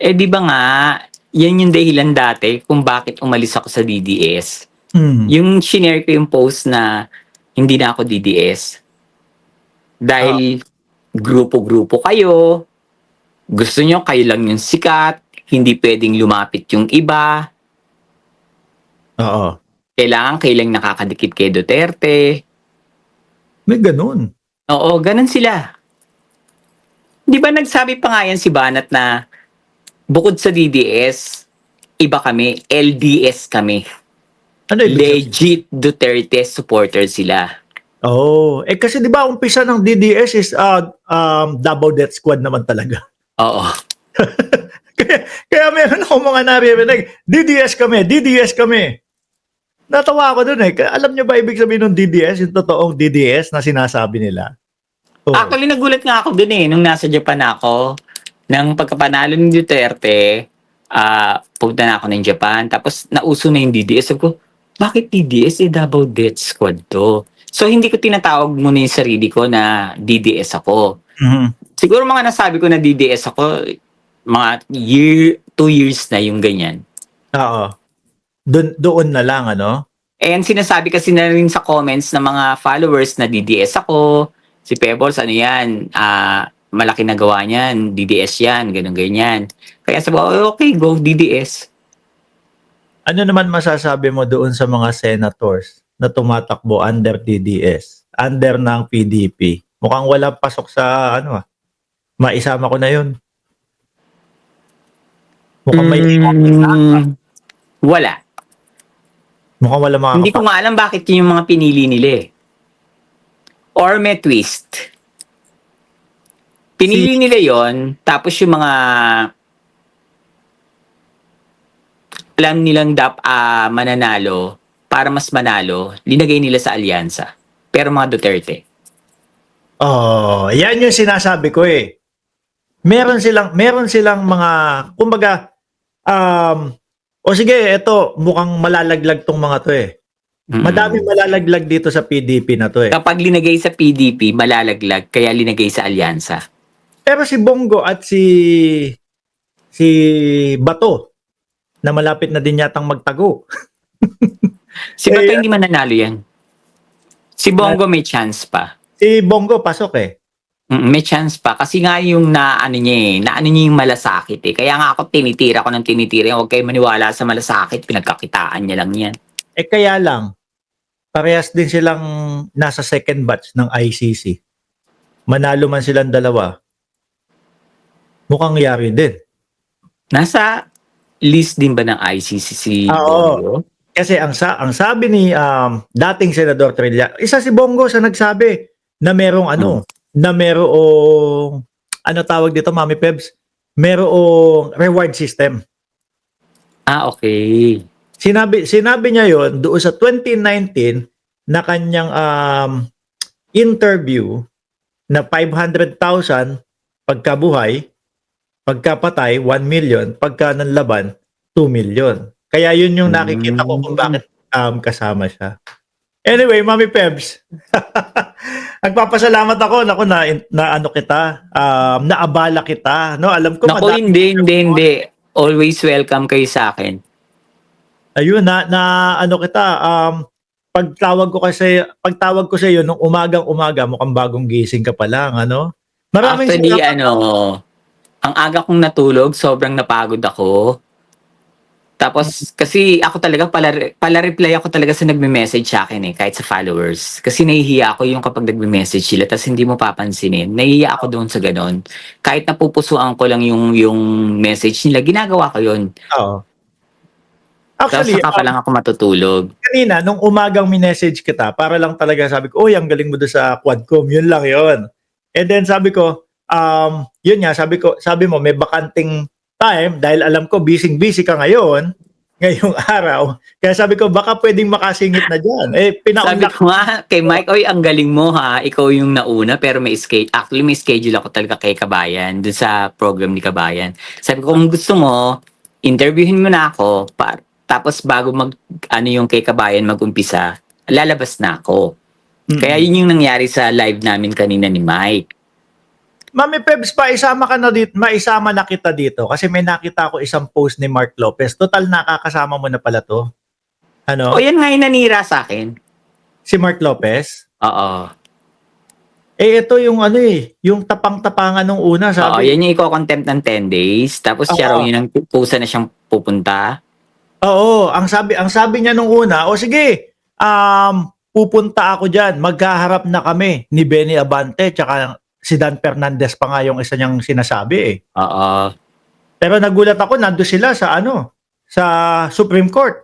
Di ba nga, yan yung dahilan dati kung bakit umalis ako sa DDS. Hmm. Yung shinare ko yung post na hindi na ako DDS. Dahil grupo-grupo kayo, gusto nyo kayo lang yung sikat, hindi pwedeng lumapit yung iba, Oo. kailangan kayo lang nakakadikit kay Duterte. May ganun. Oo, ganun sila. Di ba nagsabi pa nga yan si Banat na bukod sa DDS, iba kami, LDS kami. Ano ibig sabihin? Legit Duterte supporter sila. Oh, kasi 'di ba umpisa ng DDS is Davao Death Squad naman talaga. Oo. kaya meron ako mga naririnig, DDS kami, DDS kami. Natawa ako dun eh. Alam niyo ba ibig sabihin ng DDS, yung totoong DDS na sinasabi nila? Oh. Actually, nagulat nga ako dun eh, nung nasa Japan ako. Nang pagkapanalo ni Duterte, pupunta na ako ng Japan. Tapos, nauso na yung DDS. Sabi ko, bakit DDS? Davao Death Squad to. So, hindi ko tinatawag muna yung sarili ko na DDS ako. Mm-hmm. Siguro mga nasabi ko na DDS ako, mga 2 years na yung ganyan. Oo. Doon na lang, ano? And sinasabi kasi na rin sa comments ng mga followers na DDS ako. Si Pebbles, ano yan? Malaki na gawa niyan. DDS yan, ganun-ganyan. Kaya sabi ko, okay, go DDS. Ano naman masasabi mo doon sa mga senators na tumatakbo under DDS, under ng PDP? Mukhang wala pasok sa maisama ko na yun. Mukhang may wala. Mukhang wala mga Hindi ko nga alam bakit yun yung mga pinili nila eh. Or may twist. Pinili nila yon, tapos yung mga alam nilang mananalo, para mas manalo, linagay nila sa alyansa. Pero mga Duterte. Oh, yan yung sinasabi ko eh. Meron silang mga, kumbaga, o sige, eto, mukhang malalaglag tong mga to eh. Madami malalaglag dito sa PDP na to eh. Kapag linagay sa PDP, malalaglag, kaya linagay sa alyansa. Pero si Bongo at si Bato, na malapit na din yatang magtago. Si Bato hindi mananalo yan. Si Bongo may chance pa. Si Bongo pasok eh. May chance pa. Kasi nga yung naano niya yung malasakit eh. Kaya nga ako tinitira ko ng tinitira. Huwag kayo maniwala sa malasakit. Pinagkakitaan niya lang yan. Kaya lang, parehas din silang nasa second batch ng ICC. Manalo man silang dalawa, mukhang yari din. Nasa list din ba ng ICC si Bongo? Kasi ang sabi ni dating Senador Trillia, isa si Bongo sa nagsabi na merong na merong tawag dito, Mami Pebs? Merong reward system. Okay. Sinabi niya yon doon sa 2019 na kanyang interview na 500,000 pagkabuhay, pagkapatay 1 million, pagka nanlaban 2 million. Kaya yun yung nakikita ko kung bakit kasama siya. Anyway, Mami Pebs. Nagpapasalamat ako na kita, naabala kita, no? Alam ko Naku, hindi. Always welcome kayo sa akin. Ayun na kita, pagtawag ko sa iyo nung umagang-umaga, mukhang bagong gising ka pa lang, ano? Maraming Actually, ang aga kong natulog, sobrang napagod ako. Tapos, kasi ako talaga, pala-reply ako talaga sa nagme-message sa akin eh, kahit sa followers. Kasi nahihiya ako yung kapag nagme-message sila, tapos hindi mo papansinin. Nahihiya ako doon sa ganon. Kahit napupusuan ko lang yung message nila, ginagawa ko yun. Oo. Actually, tapos saka pa lang ako matutulog. Kanina, nung umagang minessage kita, para lang talaga sabi ko, ang galing mo doon sa Quadcom, yun lang yun. And then sabi ko, yun nga, sabi mo, may bakanting time, dahil alam ko, busy ka ngayong araw. Kaya sabi ko, baka pwedeng makasingit na dyan. Sabi ko nga, kay Mike, ang galing mo ha, ikaw yung nauna, pero may schedule ako talaga kay Kabayan, dun sa program ni Kabayan. Sabi ko, kung gusto mo, interviewin mo na ako, tapos bago yung kay Kabayan mag-umpisa, lalabas na ako. Kaya yun yung nangyari sa live namin kanina ni Mike. Mami Pebs, paisama ka na dito, maisama na kita dito kasi may nakita ko isang post ni Mark Lopez. Total nakakasama mo na pala to. Ano? O yan nga yung nanira sa akin. Si Mark Lopez? Oo. Ito yung ano yung tapang-tapangan nung una, Oo, sabi. yan yung iko-contempt ng 10 days. Tapos siya raw Oo. yun ang pusa na siyang pupunta. Oo, ang sabi niya nung una, o sige, pupunta ako diyan, magkaharap na kami ni Benny Abante tsaka si Dan Fernandez pa nga yung isa niyang sinasabi eh. Oo. Pero nagulat ako, nando sila sa sa Supreme Court.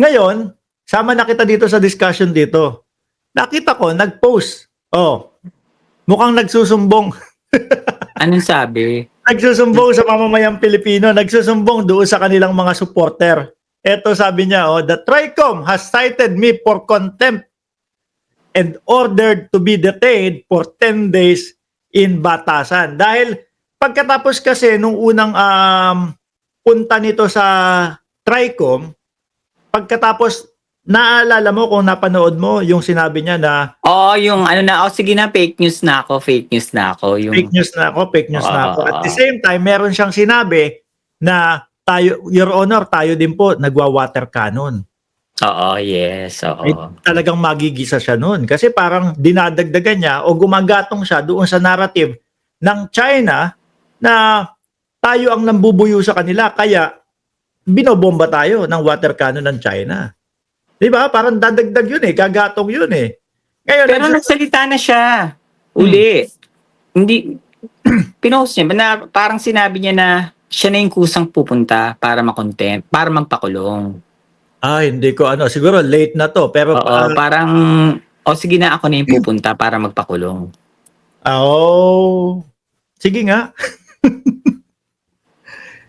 Ngayon, sama na kita dito sa discussion dito. Nakita ko, nag-post. Oh, mukhang nagsusumbong. Anong sabi? Nagsusumbong sa mamamayang Pilipino, nagsusumbong doon sa kanilang mga supporter. Ito sabi niya, the TRICOM has cited me for contempt and ordered to be detained for 10 days in Batasan. Dahil pagkatapos kasi nung unang punta nito sa TRICOM, pagkatapos naalala mo kung napanood mo yung sinabi niya na Oo, yung ano na, sige na, fake news na ako. Yung, fake news na ako. At the same time, meron siyang sinabi na tayo, Your Honor, tayo din po nagwa-water cannon. Oo, yes, Eh, oo. talagang magigisa siya nun. Kasi parang dinadagdagan niya o gumagatong siya doon sa narrative ng China na tayo ang nambubuyo sa kanila. Kaya binobomba tayo ng water cannon ng China. Di ba? Parang dadagdag yun gagatong yun Ngayon, Pero nagsalita na siya. Uli. Hindi, pinost niya, na, parang sinabi niya na siya na yung kusang pupunta para makontempt, para magpakulong. hindi ko siguro late na to. Pero Oo, parang, sige na, ako na yung pupunta para magpakulong. sige nga.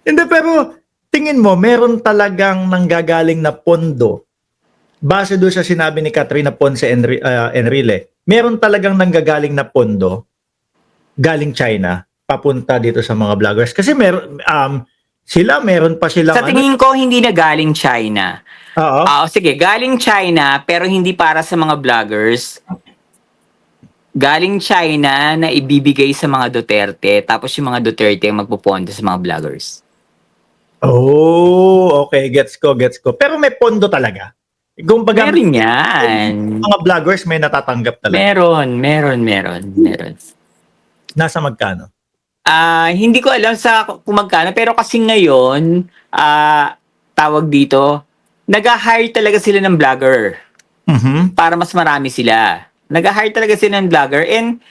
Hindi, pero tingin mo, meron talagang nanggagaling na pondo base doon sa sinabi ni Katrina Ponce Enrile, meron talagang nanggagaling na pondo galing China papunta dito sa mga vloggers. Kasi meron pa silang Sa tingin ko, hindi na galing China. Oo. Sige, galing China, pero hindi para sa mga vloggers. Galing China na ibibigay sa mga Duterte, tapos yung mga Duterte ang magpupunta sa mga vloggers. Okay, gets ko. Pero may pondo talaga. Kumbaga, Meron yan. mga vloggers may natatanggap talaga. Meron. Nasa magkano? Hindi ko alam kung magkano, pero kasi ngayon, tawag dito, nag-hire talaga sila ng vlogger para mas marami sila. Nag-hire talaga sila ng vlogger and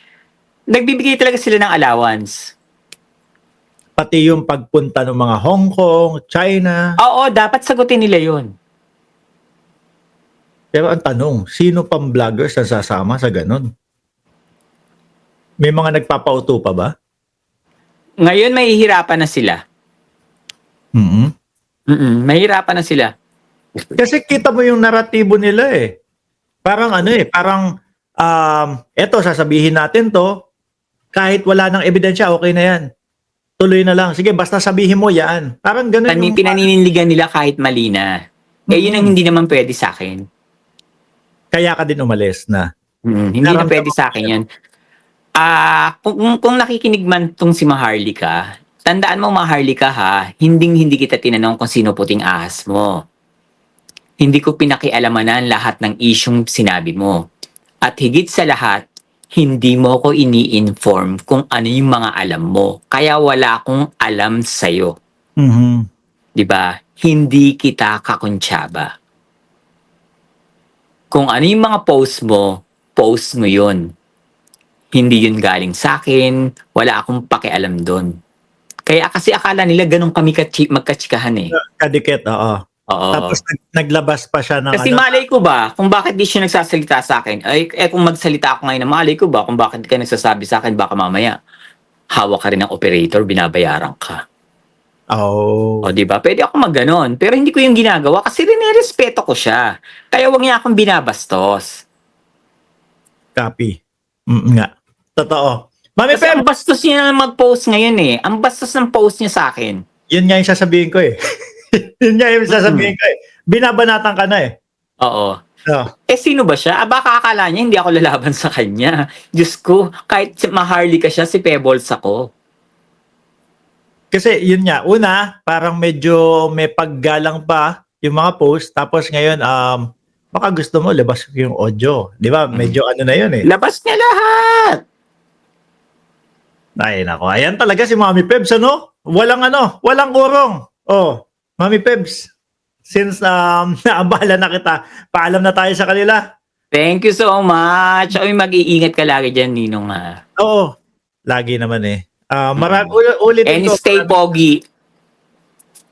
nagbibigay talaga sila ng allowance. Pati yung pagpunta ng mga Hong Kong, China. Oo, dapat sagutin nila yun. Pero ang tanong, sino pang vloggers na sasama sa ganun? May mga nagpapauto pa ba? Ngayon, mahihirapan na sila. Mahihirapan na sila. Kasi kita mo yung naratibo nila Parang eto, sasabihin natin to, kahit wala ng ebidensya, okay na yan. Tuloy na lang. Sige, basta sabihin mo yan. Parang ganun Pinaninindigan nila kahit mali na. Yun ang hindi naman pwede sa akin. Kaya ka din umalis na. Hindi na pwede sa akin yan. Kung nakikinig man tong si Maharlika, tandaan mo Maharlika ha, hindi kita tinanong kung sino puting ahas mo. Hindi ko pinakialamanan lahat ng isyong sinabi mo. At higit sa lahat, hindi mo ko ini-inform kung ano yung mga alam mo. Kaya wala akong alam sa'yo. Diba? Hindi kita kakuntsaba. Kung ano yung mga post mo yun. Hindi yun galing sa akin, wala akong pakialam doon. Kaya kasi akala nila ganun kami magkatsikahan Kadikit, oo. Oo. Tapos naglabas pa siya ng Kasi malay ko ba, kung bakit di siya nagsasalita sa akin, kung magsalita ako ngayon, malay ko ba, kung bakit di ka nagsasabi sa akin, baka mamaya, hawak ka rin ng operator, binabayaran ka. O, di ba? Pwede ako mag-ganon. Pero hindi ko yung ginagawa kasi rinirespeto ko siya. Kaya wag niya akong binabastos. Copy. Nga. Totoo. Mami Kasi Pem, ang bastos niya na mag-post ngayon Ang bastos ng post niya sa akin. yun nga yung sasabihin ko Yun nga yung sasabihin ko Binabanatan ka na Oo. Oh. Sino ba siya? Baka akala niya hindi ako lalaban sa kanya. Diyos ko, kahit maharly ka siya, si Pebbles ako. Kasi yun nga, una, parang medyo may paggalang pa yung mga post. Tapos ngayon, baka gusto mo labas yung audio. Di ba? Medyo ano na yun eh. Labas niya lahat! Ay, nako. Ayan talaga si Mami Pebs, ano? Walang urong. Oh, Mami Pebs, since naabala na kita, paalam na tayo sa kanila. Thank you so much. Ay, mag-iingat ka lagi dyan, Ninong. Oo, lagi naman eh. Ulitin And ko. stay pogi.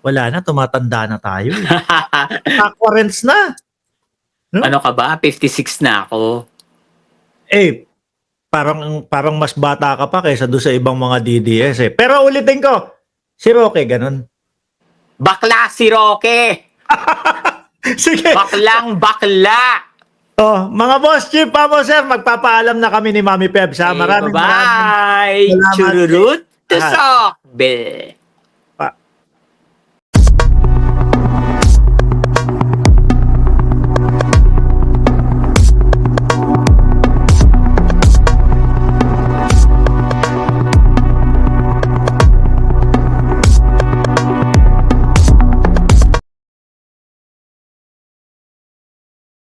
Wala na, tumatanda na tayo eh. Aquarents na. Ano ka ba? 56 na ako. Eh, parang mas bata ka pa kaysa doon sa ibang mga DDS eh. Pero ulitin ko, si Roque, ganun. Bakla si Roque! Sige. Baklang bakla! Oh, mga boss chief, sir, magpapaalam na kami ni Mami Pebs. Ha? Okay, Maraming bye-bye! salamat. Chururut! Lahat. Tusok! Be!